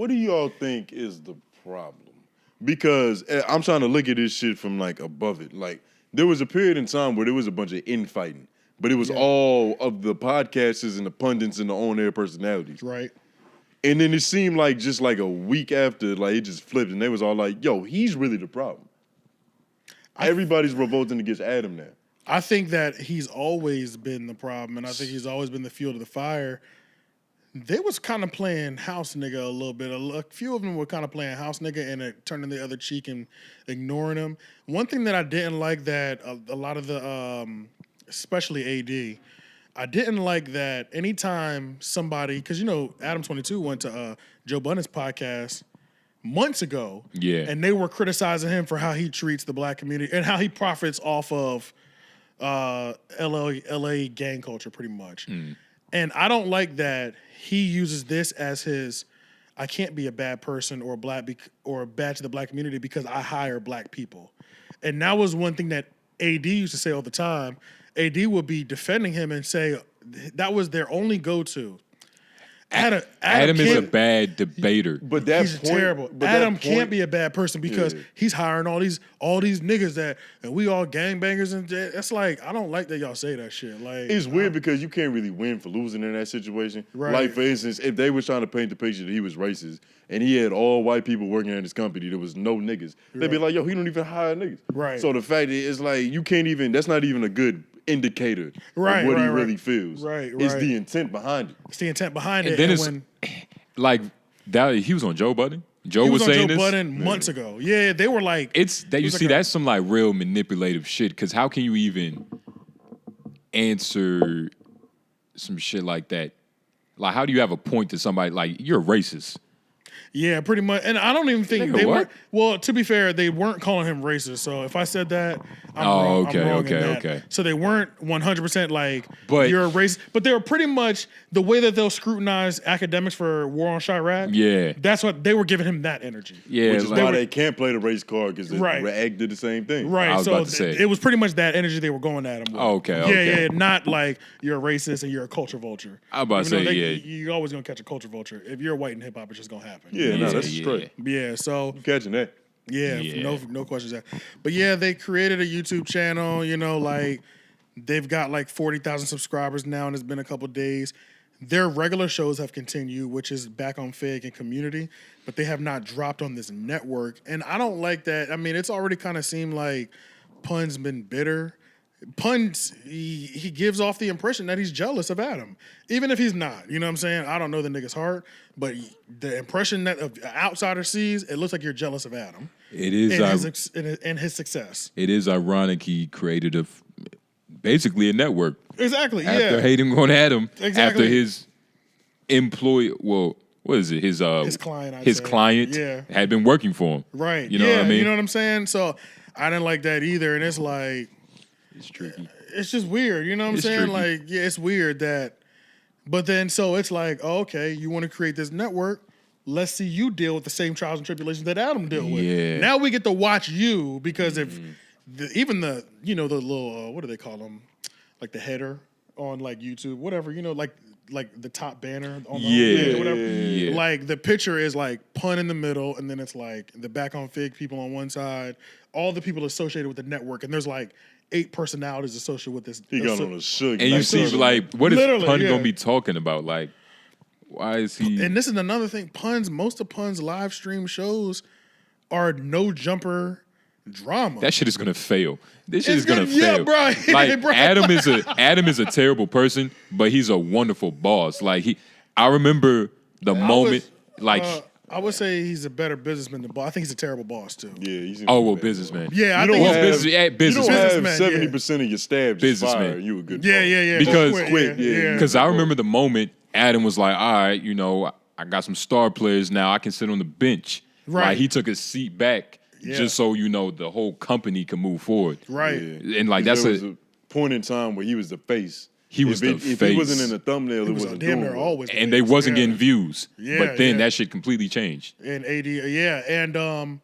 what do y'all think is the problem? Because I'm trying to look at this shit from like above it. Like there was a period in time where there was a bunch of infighting, but it was all of the podcasters and the pundits and the on-air personalities. Right. And then it seemed like just like a week after, like it just flipped, and they was all like, "Yo, he's really the problem." Everybody's revolting against Adam now. I think that he's always been the problem, and I think he's always been the fuel to the fire. They was kind of playing house nigga a little bit. A few of them were kind of playing house nigga and turning the other cheek and ignoring him. One thing that I didn't like that a lot of the, especially AD, I didn't like that anytime somebody, because you know Adam22 went to Joe Budden's podcast months ago, and they were criticizing him for how he treats the black community and how he profits off of LA gang culture, pretty much. And I don't like that he uses this as his, I can't be a bad person or bad to the black community because I hire black people. And that was one thing that AD used to say all the time. AD would be defending him and say that was their only go-to. Adam is a bad debater. But that he's terrible. Adam can't be a bad person because he's hiring all these niggas and we all gangbangers, and that's like, I don't like that y'all say that shit. Like it's weird because you can't really win for losing in that situation. Right. Like for instance, if they were trying to paint the picture that he was racist and he had all white people working at his company, there was no niggas. They'd be like, yo, he don't even hire niggas. Right. So the fact is like you can't even. That's not even a good indicator of what he really feels. Right. It's the intent behind it. It's the intent behind it. Then it's like that. He was on Joe Budden. Joe was saying this. Joe Budden months ago. Yeah, they were like. It's that you see. That's some like real manipulative shit. Because how can you even answer some shit like that? Like, how do you have a point to somebody like you're a racist? Yeah, pretty much. And I don't even think they were. Well, to be fair, they weren't calling him racist. So if I said that, I'm wrong. Okay. So they weren't 100% like you're a racist, but they were pretty much the way that they'll scrutinize academics for War on Chirac. Yeah, that's what they were giving him, that energy. Yeah, which is why they can't play the race card because Rag did the same thing. Right. I was about to say it was pretty much that energy they were going at him with. Okay. Yeah. Not like you're a racist and you're a culture vulture. I was about to say you're always gonna catch a culture vulture. If you're white in hip hop, it's just gonna happen. Yeah, no, that's straight. Yeah, so I'm catching that. Yeah, no questions asked. But yeah, they created a YouTube channel. You know, like they've got like 40,000 subscribers now, and it's been a couple days. Their regular shows have continued, which is Back on Fig and Community, but they have not dropped on this network, and I don't like that. I mean, it's already kind of seemed like Pun's been bitter. Pun's he gives off the impression that he's jealous of Adam, even if he's not. You know what I'm saying? I don't know the nigga's heart, but the impression that an outsider sees, it looks like you're jealous of Adam. It is and his success. It is ironic he created basically a network. Exactly. After hating on Adam, after his employee, well, what is it? His client had been working for him. Right. You know what I mean? You know what I'm saying? So I didn't like that either, and it's like. It's tricky. It's just weird, you know what I'm saying? Tricky. Like, yeah, it's weird that, but then so it's like, oh, okay, you want to create this network? Let's see you deal with the same trials and tribulations that Adam dealt with. Now we get to watch you because if even the little what do they call them, like the header on like YouTube, whatever, like the top banner on the whatever. Yeah. Like the picture is like Pun in the middle, and then it's like the Back on Fig people on one side, all the people associated with the network, and there's like 8 personalities associated with this. He got on a sugar. And you see, like, what is Pun gonna be talking about? Like, why is he? And this is another thing. Most of Pun's live stream shows are no jumper drama. That shit is gonna fail. This shit is gonna fail. Yeah, bro. Like Adam is a terrible person, but he's a wonderful boss. Like I remember the moment. I would say he's a better businessman than boss. I think he's a terrible boss too. Yeah, businessman. Yeah, I think businessman. You don't have 70% of your staff just fired. You a good boss. Yeah. Because I remember the moment Adam was like, all right, I got some star players now. I can sit on the bench. Right. Like, he took a seat back just so the whole company can move forward. Right. Yeah. And like there was a point in time where he was the face. If he wasn't in the thumbnell, it wasn't damn doing near always. And they wasn't getting views. Yeah, but then that shit completely changed. And AD, and